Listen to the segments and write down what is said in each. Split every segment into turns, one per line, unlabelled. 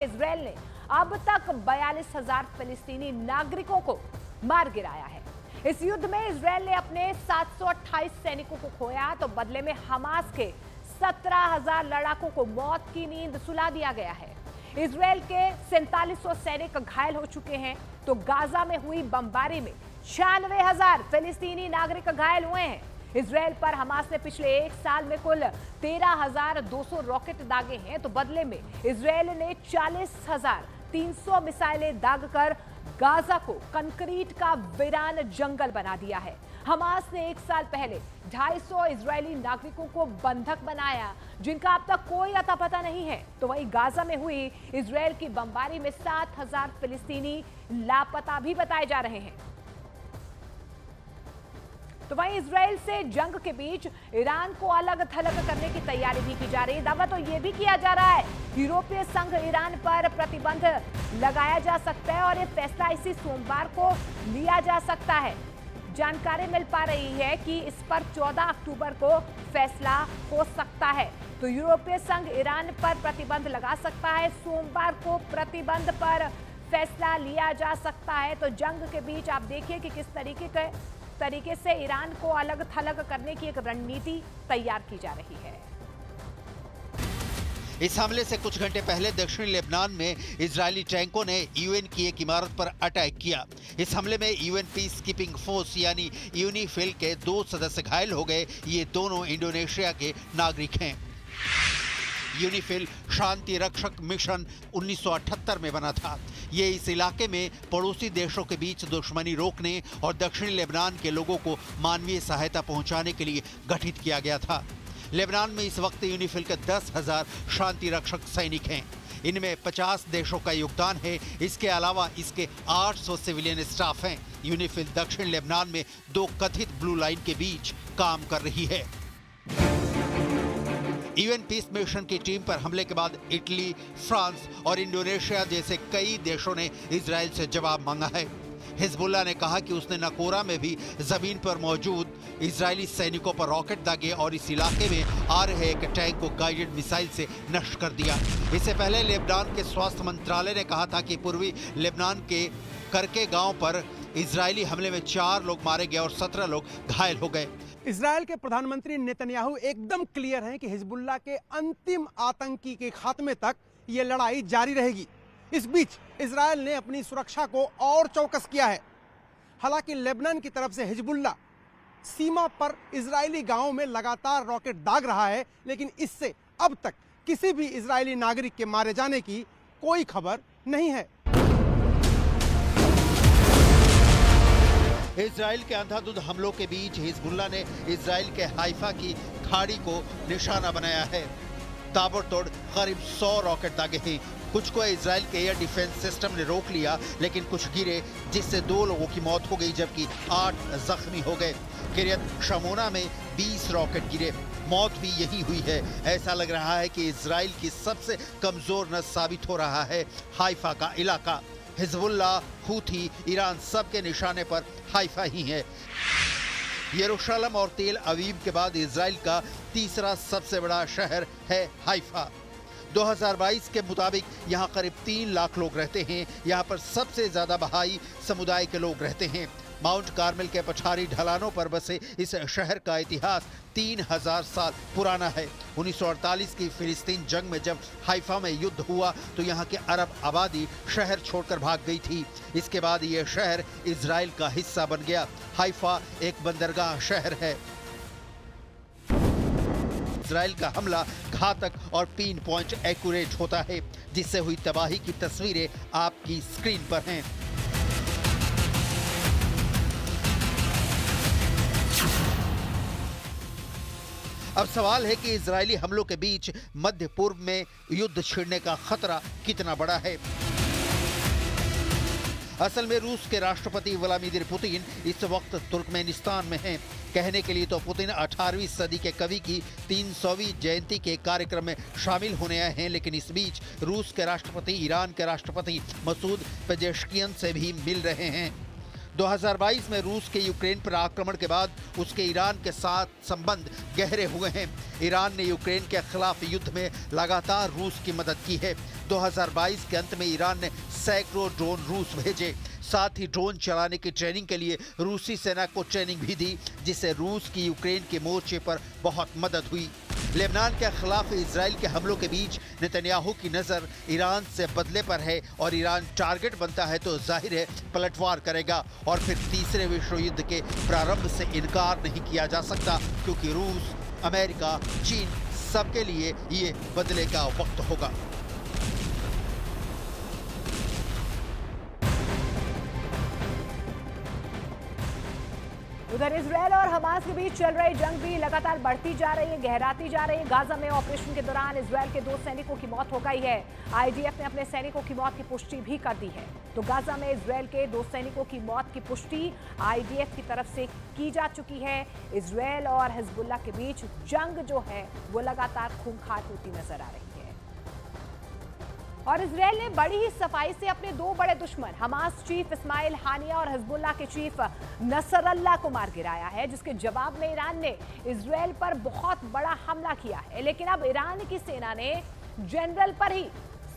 Israel ने अब तक 42,000 फिलिस्तीनी नागरिकों को मार गिराया है। इस युद्ध में इजरायल ने अपने 728 सैनिकों को खोया तो बदले में हमास के 17,000 लड़ाकों को मौत की नींद सुला दिया गया है। इजरायल के 4700 सैनिक घायल हो चुके हैं तो गाजा में हुई बमबारी में 96,000 फिलिस्तीनी नागरिक घायल हुए हैं। इजरायल पर हमास ने पिछले एक साल में कुल 13,200 रॉकेट दागे हैं तो बदले में इजरायल ने 40,300 मिसाइलें दागकर गाजा को कंक्रीट का वीरान जंगल बना दिया है। हमास ने एक साल पहले 250 इजरायली नागरिकों को बंधक बनाया जिनका अब तक कोई अता पता नहीं है, तो वहीं गाजा में हुई इजरायल की बमबारी में 7,000 फिलिस्तीनी लापता भी बताए जा रहे हैं। तो वहीं इजरायल से जंग के बीच ईरान को अलग थलग करने की तैयारी भी की जा रही है। दावा तो यह भी किया जा रहा है यूरोपीय संघ ईरान पर प्रतिबंध लगाया जा सकता है और यह फैसला इसी सोमवार को लिया जा सकता है। जानकारी मिल पा रही है कि इस पर 14 अक्टूबर को फैसला हो सकता है। तो यूरोपीय संघ ईरान पर प्रतिबंध लगा सकता है। सोमवार को प्रतिबंध पर फैसला लिया जा सकता है। तो जंग के बीच आप देखिए कि किस तरीके से ईरान को अलग थलग करने की एक रणनीति तैयार की जा रही है।
इस हमले से कुछ घंटे पहले दक्षिणी लेबनान में इजरायली टैंकों ने यूएन की एक इमारत पर अटैक किया। इस हमले में यूएन पीस कीपिंग फोर्स यानी यूनिफिल के 2 सदस्य घायल हो गए। ये दोनों इंडोनेशिया के नागरिक हैं। यूनिफिल शांति रक्षक मिशन 1978 में बना था। ये इस इलाके में पड़ोसी देशों के बीच दुश्मनी रोकने और दक्षिणी लेबनान के लोगों को मानवीय सहायता पहुंचाने के लिए गठित किया गया था। लेबनान में इस वक्त यूनिफिल के 10,000 शांति रक्षक सैनिक हैं। इनमें 50 देशों का योगदान है। इसके अलावा इसके 800 सिविलियन स्टाफ हैं। यूनिफिल दक्षिण लेबनान में 2 कथित ब्लू लाइन के बीच काम कर रही है। यूएन पीस मिशन की टीम पर हमले के बाद इटली, फ्रांस और इंडोनेशिया जैसे कई देशों ने इजरायल से जवाब मांगा है। हिजबुल्लाह ने कहा कि उसने नकोरा में भी जमीन पर मौजूद इजरायली सैनिकों पर रॉकेट दागे और इस इलाके में आ रहे एक टैंक को गाइडेड मिसाइल से नष्ट कर दिया। इससे पहले लेबनान के स्वास्थ्य मंत्रालय ने कहा था कि पूर्वी लेबनान के करके गांव पर इजरायली हमले में 4 लोग मारे गए और 17 लोग घायल हो गए।
इजरायल के प्रधानमंत्री नेतन्याहू एकदम क्लियर हैं कि हिजबुल्लाह के अंतिम आतंकी के खात्मे तक ये लड़ाई जारी रहेगी। इस बीच इजरायल ने अपनी सुरक्षा को और चौकस किया है। हालांकि लेबनान की तरफ से हिजबुल्लाह सीमा पर इजरायली गांवों में लगातार रॉकेट दाग रहा है, लेकिन इससे अब तक किसी भी इजरायली नागरिक के मारे जाने की कोई खबर नहीं है।
इजराइल के अंधाधुंध हमलों के बीच हिजबुल्लाह ने इजराइल के हाइफा की खाड़ी को निशाना बनाया है। ताबड़तोड़ करीब 100 रॉकेट दागे हैं। कुछ को इजराइल के एयर डिफेंस सिस्टम ने रोक लिया, लेकिन कुछ गिरे जिससे 2 लोगों की मौत हो गई जबकि 8 जख्मी हो गए। किरियत शमोना में 20 रॉकेट गिरे। मौत भी यही हुई है। ऐसा लग रहा है कि इजराइल की सबसे कमजोर नस साबित हो रहा है हाइफा का इलाका। हिजबुल्लाह, हूथी, ईरान सबके निशाने पर हाइफा ही है। यरूशलेम और तेल अवीव के बाद इजराइल का तीसरा सबसे बड़ा शहर है हाइफा। 2022 के मुताबिक यहाँ करीब 3 लाख लोग रहते हैं। यहाँ पर सबसे ज्यादा बहाई समुदाय के लोग रहते हैं। माउंट कार्मेल के पठारी ढलानों पर बसे इस शहर का इतिहास 3000 साल पुराना है। 1948 की फिलिस्तीन जंग में जब हाइफा में युद्ध हुआ तो यहाँ के अरब आबादी शहर छोड़कर भाग गई थी। इसके बाद ये शहर इजराइल का हिस्सा बन गया। हाइफा एक बंदरगाह शहर है। इजराइल का हमला घातक और पिन पॉइंट एक्यूरेट होता है, जिससे हुई तबाही की तस्वीरें आपकी स्क्रीन पर हैं। अब सवाल है कि इजरायली हमलों के बीच मध्य पूर्व में युद्ध छिड़ने का खतरा कितना बड़ा है। असल में रूस के राष्ट्रपति व्लादिमीर पुतिन इस वक्त तुर्कमेनिस्तान में हैं। कहने के लिए तो पुतिन 18वीं सदी के कवि की 300वीं जयंती के कार्यक्रम में शामिल होने आए हैं, लेकिन इस बीच रूस के राष्ट्रपति ईरान के राष्ट्रपति मसूद पेजेश्कियन से भी मिल रहे हैं। 2022 में रूस के यूक्रेन पर आक्रमण के बाद उसके ईरान के साथ संबंध गहरे हुए हैं। ईरान ने यूक्रेन के खिलाफ युद्ध में लगातार रूस की मदद की है। 2022 के अंत में ईरान ने सैकड़ों ड्रोन रूस भेजे। साथ ही ड्रोन चलाने की ट्रेनिंग के लिए रूसी सेना को ट्रेनिंग भी दी, जिससे रूस की यूक्रेन के मोर्चे पर बहुत मदद हुई। लेबनान के खिलाफ इजराइल के हमलों के बीच नेतन्याहू की नजर ईरान से बदले पर है और ईरान टारगेट बनता है तो जाहिर है पलटवार करेगा और फिर तीसरे विश्व युद्ध के प्रारंभ से इनकार नहीं किया जा सकता, क्योंकि रूस, अमेरिका, चीन सबके लिए ये बदले का वक्त होगा।
उधर इजरायल और हमास के बीच चल रही जंग भी लगातार बढ़ती जा रही है, गहराती जा रही है। गाजा में ऑपरेशन के दौरान इजरायल के 2 सैनिकों की मौत हो गई है। आईडीएफ ने अपने सैनिकों की मौत की पुष्टि भी कर दी है। तो गाजा में इजरायल के 2 सैनिकों की मौत की पुष्टि आईडीएफ की तरफ से की जा चुकी है। इजरायल और हिजबुल्लाह के बीच जंग जो है वो लगातार खूंखार होती नजर आ रही है। और इजरायल ने बड़ी ही सफाई से अपने 2 बड़े दुश्मन हमास चीफ इस्माइल हानिया और हिजबुल्लाह के चीफ नसरल्लाह को मार गिराया है, जिसके जवाब में ईरान ने इजरायल पर बहुत बड़ा हमला किया है। लेकिन अब ईरान की सेना ने जनरल पर ही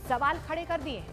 सवाल खड़े कर दिए हैं।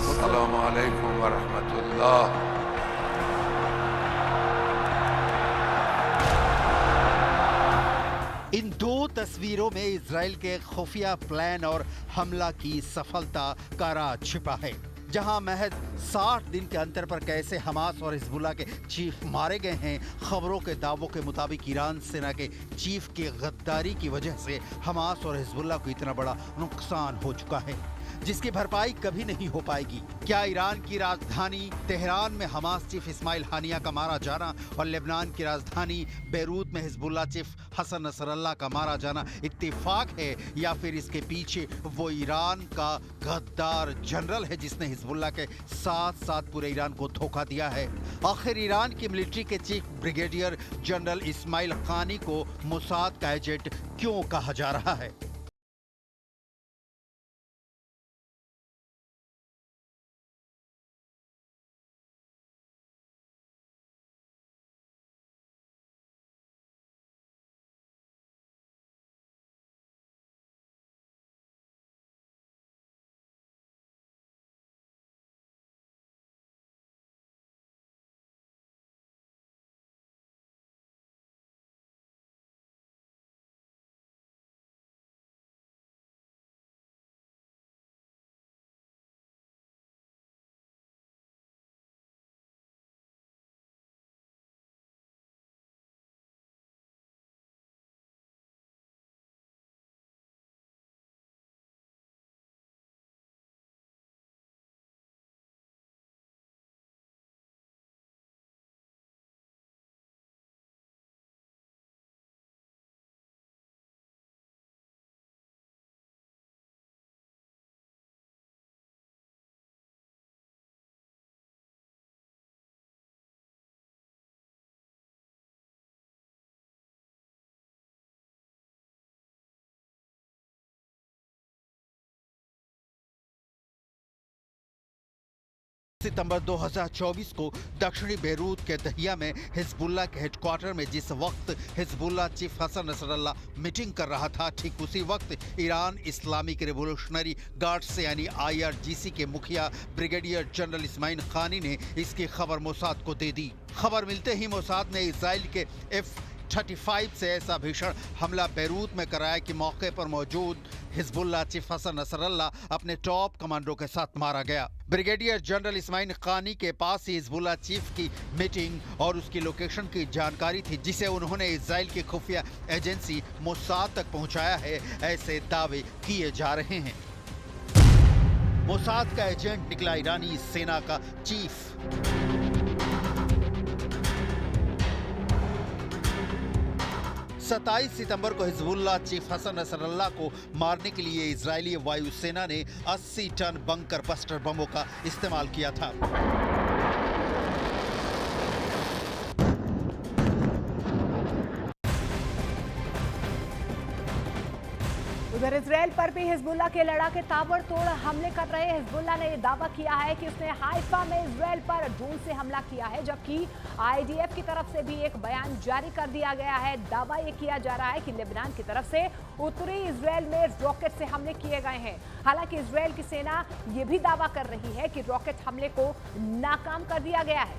अस्सलामु अलैकुम वरहमतुल्लाह।
इन 2 तस्वीरों में इजराइल के खुफिया प्लान और हमला की सफलता का राज छिपा है, जहां महज 60 दिन के अंतर पर कैसे हमास और हिजबुल्लाह के चीफ मारे गए हैं। खबरों के दावों के मुताबिक ईरान सेना के चीफ की गद्दारी की वजह से हमास और हिजबुल्लाह को इतना बड़ा नुकसान हो चुका है, जिसकी भरपाई कभी नहीं हो पाएगी। क्या ईरान की राजधानी तेहरान में हमास चीफ इस्माइल हानिया का मारा जाना और लेबनान की राजधानी बेरूत में हिजबुल्लाह चीफ हसन नसरल्लाह का मारा जाना इत्तेफाक है, या फिर इसके पीछे वो ईरान का गद्दार जनरल है जिसने हिजबुल्लाह के साथ साथ पूरे ईरान को धोखा दिया है? आखिर ईरान की मिलिट्री के चीफ ब्रिगेडियर जनरल इस्माइल खानी को मोसाद का एजेंट क्यों कहा जा रहा है? सितंबर 2024 को दक्षिणी बेरूत के दहिया में हिजबुल्लाह के हेडक्वार्टर में जिस वक्त Hezbollah chief Hassan Nasrallah meeting कर रहा था, ठीक उसी वक्त ईरान इस्लामिक रिवोल्यूशनरी गार्ड्स से यानी IRGC के मुखिया ब्रिगेडियर जनरल इस्माइल खानी ने इसकी खबर मोसाद को दे दी। खबर मिलते ही मोसाद ने इजराइल के F-35 से ऐसा भीषण हमला बेरूत में कराया कि मौके पर मौजूद हिजबुल्लाह चीफ हसन नसरल्लाह अपने टॉप कमांडो के साथ मारा गया। ब्रिगेडियर जनरल इस्माइल खानी के पास ही हिजबुल्लाह चीफ की मीटिंग और उसकी लोकेशन की जानकारी थी, जिसे उन्होंने इजराइल की खुफिया एजेंसी मोसाद तक पहुंचाया है, ऐसे दावे किए जा रहे हैं।
अस्सलामु अलैकुम वरहमतुल्लाह।
2022 के अंत में इजराइल के 2 सैनिकों की मौत हो गई है। इजराइल ने अपने 2 तस्वीरों में इजराइल के खुफिया प्लान और हमला की सफलता का राज छिपा है, जहां महज 60 दिन के अंतर पर कैसे हमास और हिजबुल्लाह को मारा जाना और लेबनान की राजधानी बेरूत में हिजबुल्लाह चीफ इस्माइल हानिया का मारा जाना इत्तेफाक है, या फिर इसके पीछे वो ईरान का गद्दार जनरल है जिसने हिजबुल्लाह के साथ साथ पूरे ईरान को धोखा दिया है? मोसाद का एजेंट निकला ईरानी सेना का चीफ। 27 सितंबर को हिजबुल्लाह चीफ हसन नसरल्लाह को मारने के लिए इजरायली वायुसेना ने 80 टन बंकर बस्टर बमों का इस्तेमाल किया था।
उधर इजरायल पर भी हिजबुल्लाह के लड़ाके ताबड़तोड़ हमले कर रहे। हिजबुल्लाह ने यह दावा किया है कि उसने हाइफा में इजरायल पर ड्रोन से हमला किया है, जबकि आईडीएफ की तरफ से भी एक बयान जारी कर दिया गया है। दावा यह किया जा रहा है कि लेबनान की तरफ से उत्तरी इजरायल में रॉकेट से हमले किए गए हैं। हालांकि इजरायल की सेना यह भी दावा कर रही है कि रॉकेट हमले को नाकाम कर दिया गया है।